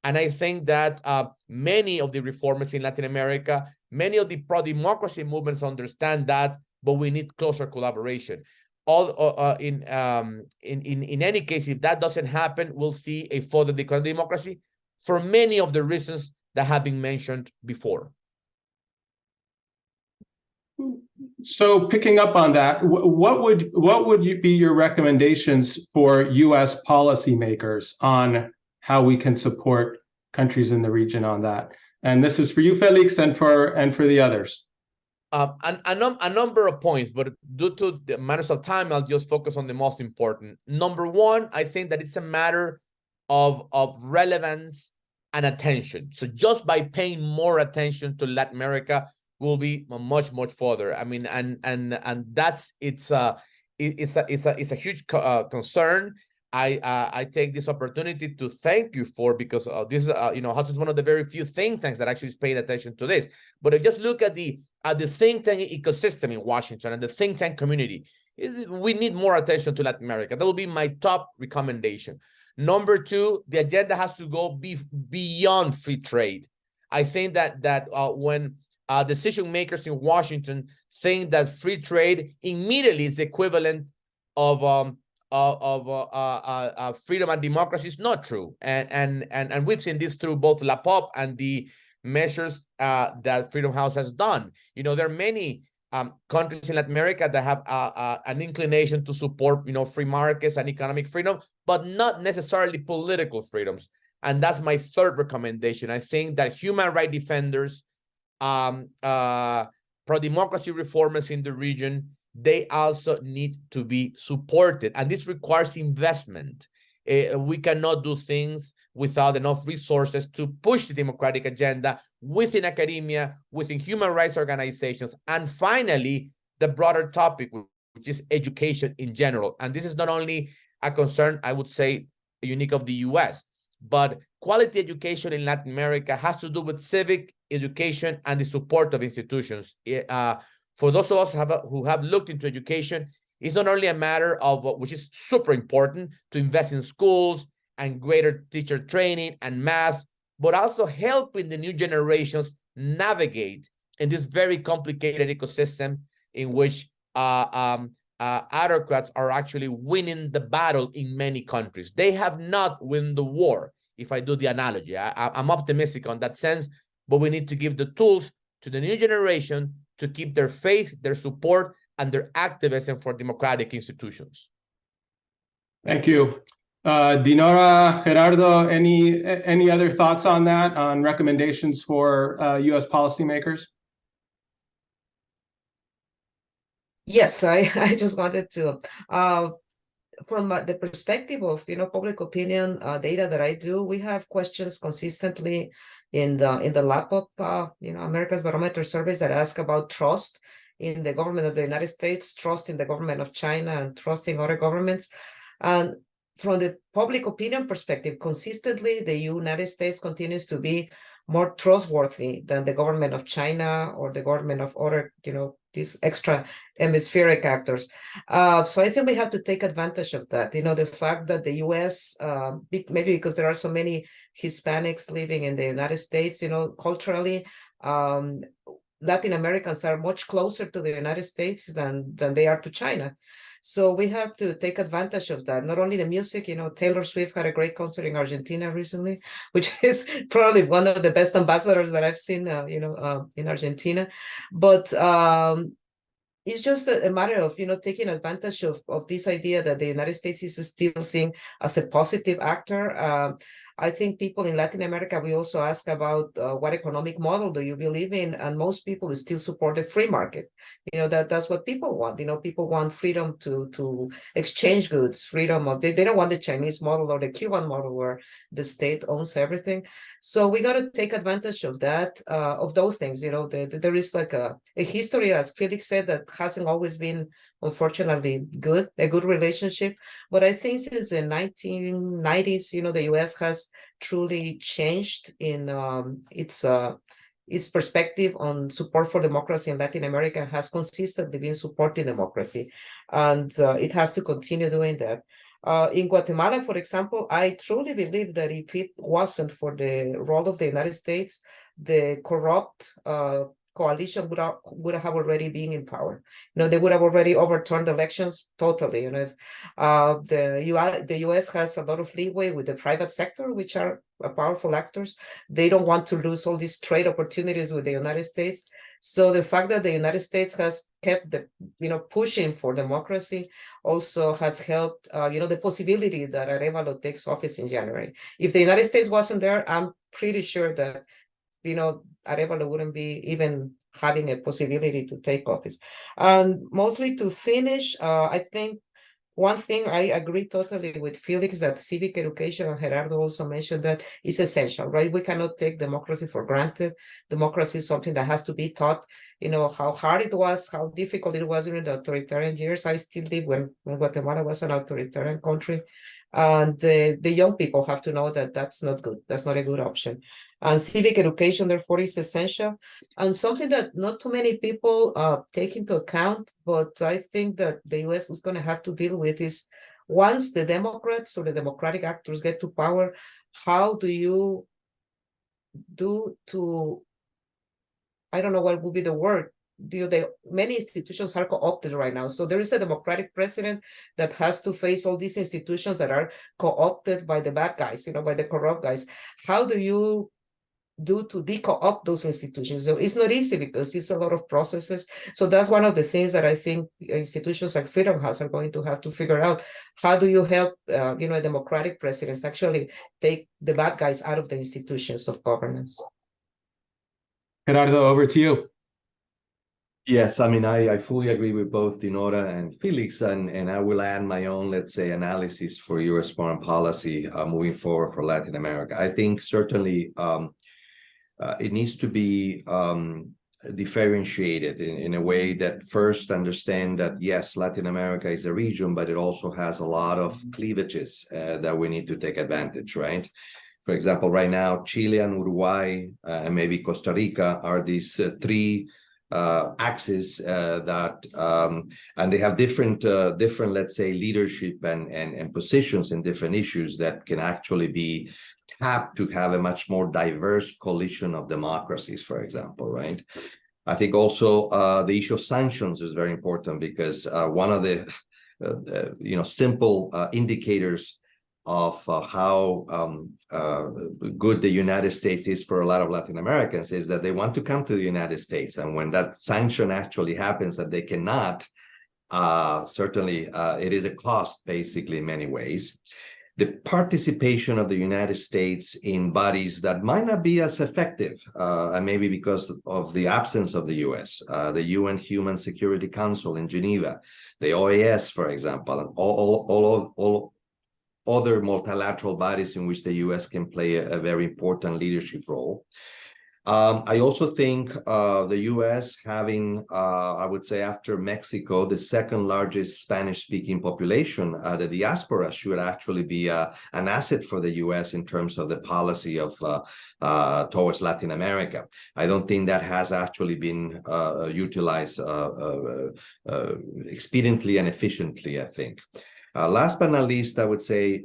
And I think that many of the reformers in Latin America, many of the pro-democracy movements understand that, but we need closer collaboration. In any case, if that doesn't happen, we'll see a further decline of democracy for many of the reasons that have been mentioned before. So picking up on that, what would be your recommendations for U.S. policymakers on how we can support countries in the region on that? And this is for you, Felix, and for the others. A number of points, but due to the matters of time, I'll just focus on the most important. Number one, I think that it's a matter of relevance and attention. So just by paying more attention to Latin America, will be much further. I mean, and that's it's a huge concern. I take this opportunity to thank you for, because this is Hudson is one of the very few think tanks that actually is paying attention to this. But if just look at the think tank ecosystem in Washington and the think tank community, we need more attention to Latin America. That will be my top recommendation. Number two, the agenda has to go beyond free trade. I think that when decision makers in Washington think that free trade immediately is equivalent of freedom and democracy, is not true. And we've seen this through both LAPOP and the measures that Freedom House has done. You know, there are many countries in Latin America that have an inclination to support, free markets and economic freedom, but not necessarily political freedoms. And that's my third recommendation. I think that human rights defenders, pro-democracy reformers in the region, they also need to be supported. And this requires investment. We cannot do things without enough resources to push the democratic agenda within academia, within human rights organizations, and finally, the broader topic, which is education in general. And this is not only a concern, I would say, unique of the US, but quality education in Latin America has to do with civic education and the support of institutions. For those of us who have looked into education, it's not only a matter of, which is super important, to invest in schools and greater teacher training and math, but also helping the new generations navigate in this very complicated ecosystem in which autocrats are actually winning the battle in many countries. They have not won the war, if I do the analogy. I'm optimistic on that sense, but we need to give the tools to the new generation to keep their faith, their support, and their activism for democratic institutions. Thank you. Dinora, Gerardo, any other thoughts on that, on recommendations for U.S. policymakers? Yes, I just wanted to, from the perspective of public opinion data that I do, we have questions consistently in the LAPOP, America's Barometer surveys that ask about trust in the government of the United States, trust in the government of China, and trust in other governments. And from the public opinion perspective, consistently, the United States continues to be more trustworthy than the government of China or the government of other, these extra hemispheric actors. So I think we have to take advantage of that. The fact that the U.S., maybe because there are so many Hispanics living in the United States, culturally, Latin Americans are much closer to the United States than they are to China. So we have to take advantage of that. Not only the music, Taylor Swift had a great concert in Argentina recently, which is probably one of the best ambassadors that I've seen, in Argentina. But it's just a matter of, taking advantage of this idea that the United States is still seen as a positive actor. I think people in Latin America, we also ask about what economic model do you believe in? And most people still support the free market. That's what people want. People want freedom to exchange goods, freedom of, they don't want the Chinese model or the Cuban model where the state owns everything. So we got to take advantage of that, of those things. There is like a history, as Felix said, that hasn't always been, unfortunately, a good relationship. But I think since the 1990s, the U.S. has truly changed in its perspective on support for democracy in Latin America, has consistently been supporting democracy, and it has to continue doing that. In Guatemala, for example, I truly believe that if it wasn't for the role of the United States, the corrupt coalition would have already been in power. They would have already overturned elections totally. If the U.S. has a lot of leeway with the private sector, which are powerful actors, they don't want to lose all these trade opportunities with the United States. So the fact that the United States has kept pushing for democracy also has helped, the possibility that Arevalo takes office in January. If the United States wasn't there, I'm pretty sure that Arevalo wouldn't be even having a possibility to take office. And mostly to finish, I think one thing I agree totally with Felix, that civic education, and Gerardo also mentioned, that is essential, right? We cannot take democracy for granted. Democracy is something that has to be taught. How hard it was, how difficult it was during the authoritarian years. I still live when Guatemala was an authoritarian country. And the young people have to know that that's not good. That's not a good option. And civic education, therefore, is essential. And something that not too many people take into account, but I think that the U.S. is going to have to deal with, is once the Democrats or the Democratic actors get to power, how do you I don't know what would be the word, many institutions are co-opted right now. So there is a Democratic president that has to face all these institutions that are co-opted by the bad guys, by the corrupt guys. How do you do to de-co-opt those institutions? So it's not easy, because it's a lot of processes. So that's one of the things that I think institutions like Freedom House are going to have to figure out. How do you help, democratic presidents actually take the bad guys out of the institutions of governance? Gerardo, over to you. Yes, I mean, I fully agree with both Dinora and Felix, and I will add my own, let's say, analysis for U.S. foreign policy moving forward for Latin America. I think certainly it needs to be differentiated in a way that first understand that, yes, Latin America is a region, but it also has a lot of cleavages that we need to take advantage, right? For example, right now, Chile and Uruguay and maybe Costa Rica are these three axes that and they have different let's say leadership and positions in different issues that can actually be tapped to have a much more diverse coalition of democracies, for example, right? I think also the issue of sanctions is very important, because one of the simple indicators of how good the United States is for a lot of Latin Americans is that they want to come to the United States. And when that sanction actually happens, that they cannot, certainly it is a cost, basically, in many ways. The participation of the United States in bodies that might not be as effective, and maybe because of the absence of the U.S., the UN Human Security Council in Geneva, the OAS, for example, and all other multilateral bodies in which the U.S. can play a very important leadership role. I also think the U.S. having, I would say, after Mexico, the second largest Spanish-speaking population, the diaspora should actually be an asset for the U.S. in terms of the policy of towards Latin America. I don't think that has actually been utilized expediently and efficiently, I think. Last but not least, I would say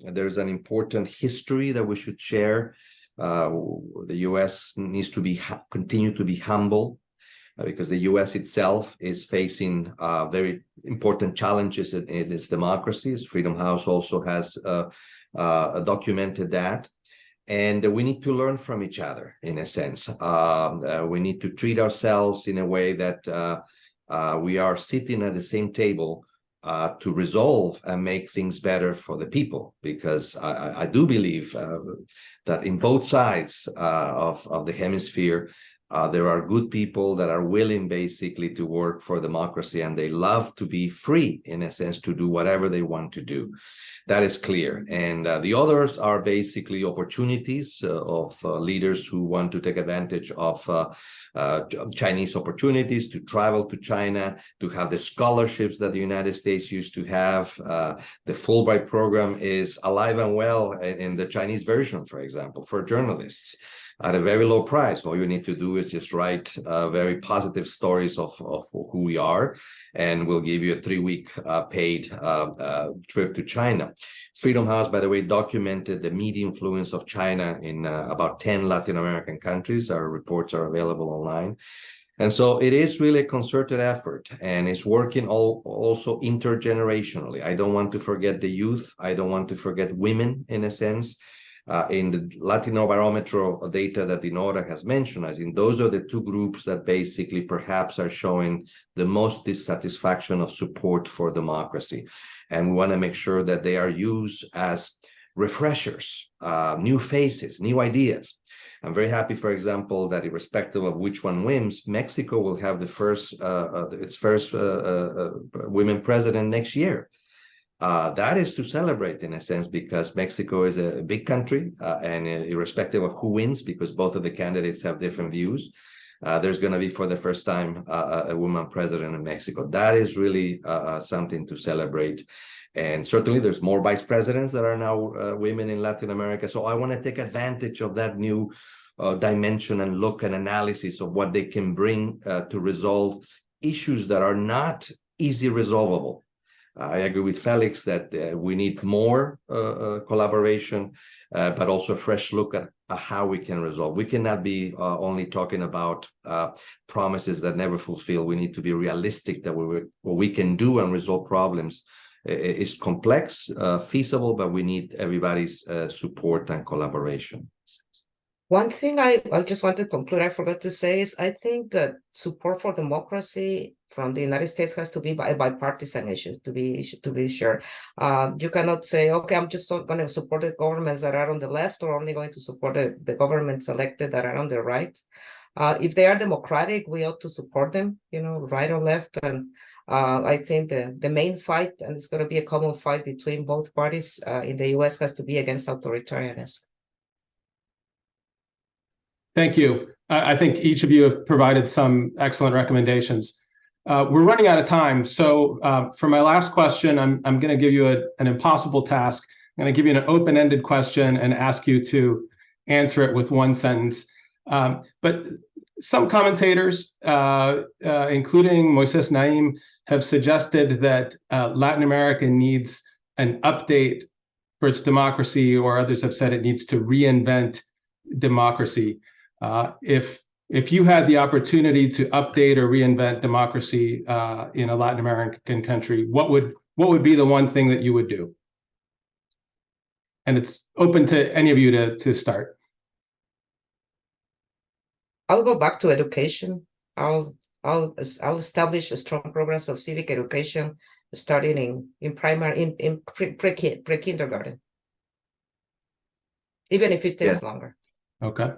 there's an important history that we should share. The U.S. needs to continue to be humble, because the U.S. itself is facing very important challenges in its democracies. Freedom House also has documented that. And we need to learn from each other, in a sense. We need to treat ourselves in a way that we are sitting at the same table to resolve and make things better for the people, because I do believe that in both sides of the hemisphere, there are good people that are willing basically to work for democracy, and they love to be free, in a sense, to do whatever they want to do. That is clear. And the others are basically opportunities of leaders who want to take advantage of Chinese opportunities to travel to China, to have the scholarships that the United States used to have. The Fulbright program is alive and well in the Chinese version, for example, for journalists at a very low price. All you need to do is just write very positive stories of who we are, and we'll give you a 3-week paid trip to China. Freedom House, by the way, documented the media influence of China in about 10 Latin American countries. Our reports are available online. And so it is really a concerted effort, and it's working also intergenerationally. I don't want to forget the youth. I don't want to forget women, in a sense. In the Latino barometer data that Dinora has mentioned, I think those are the two groups that basically perhaps are showing the most dissatisfaction of support for democracy. And we want to make sure that they are used as refreshers, new faces, new ideas. I'm very happy, for example, that irrespective of which one wins, Mexico will have its first women president next year. That is to celebrate, in a sense, because Mexico is a big country, and irrespective of who wins, because both of the candidates have different views, there's going to be, for the first time, a woman president in Mexico. That is really something to celebrate. And certainly there's more vice presidents that are now women in Latin America. So I want to take advantage of that new dimension and look and analysis of what they can bring to resolve issues that are not easy resolvable. I agree with Felix that we need more collaboration, but also a fresh look at how we can resolve. We cannot be only talking about promises that never fulfill. We need to be realistic that what we can do and resolve problems is complex, feasible, but we need everybody's support and collaboration. One thing I just want to conclude, I forgot to say, is I think that support for democracy from the United States has to be a bipartisan issue, to be sure. You cannot say, okay, I'm just going to support the governments that are on the left, or only going to support the governments elected that are on the right. If they are democratic, we ought to support them, right or left. And I think the main fight, and it's going to be a common fight between both parties in the US, has to be against authoritarianism. Thank you. I think each of you have provided some excellent recommendations. We're running out of time, so for my last question, I'm going to give you an impossible task. I'm going to give you an open-ended question and ask you to answer it with one sentence. But some commentators, including Moises Naim, have suggested that Latin America needs an update for its democracy, or others have said it needs to reinvent democracy. If you had the opportunity to update or reinvent democracy in a Latin American country, what would be the one thing that you would do? And it's open to any of you to start. I'll go back to education. I'll establish a strong programs of civic education starting in primary, in pre-kindergarten, even if it takes longer. Okay.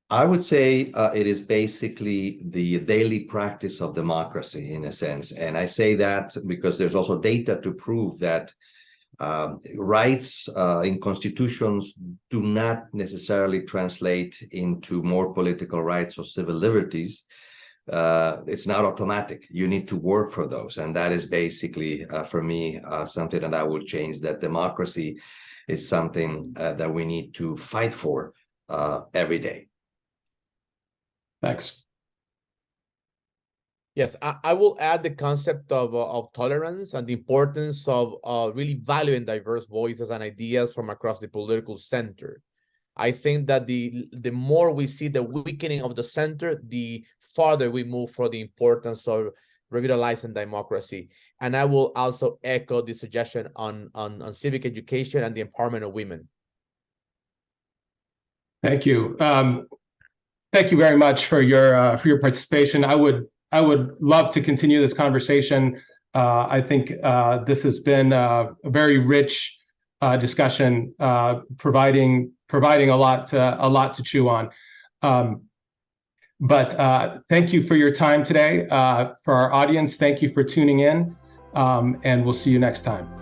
I would say it is basically the daily practice of democracy, in a sense. And I say that because there's also data to prove that rights in constitutions do not necessarily translate into more political rights or civil liberties. It's not automatic. You need to work for those. And that is basically, for me, something that I will change, that democracy is something that we need to fight for every day. Thanks. Yes, I will add the concept of tolerance and the importance of really valuing diverse voices and ideas from across the political center. I think that the more we see the weakening of the center, the farther we move for the importance of revitalizing democracy. And I will also echo the suggestion on civic education and the empowerment of women. Thank you. Thank you very much for your participation. I would love to continue this conversation I think this has been a very rich discussion, providing a lot to chew on. But thank you for your time today. For our audience, thank you for tuning in, and we'll see you next time.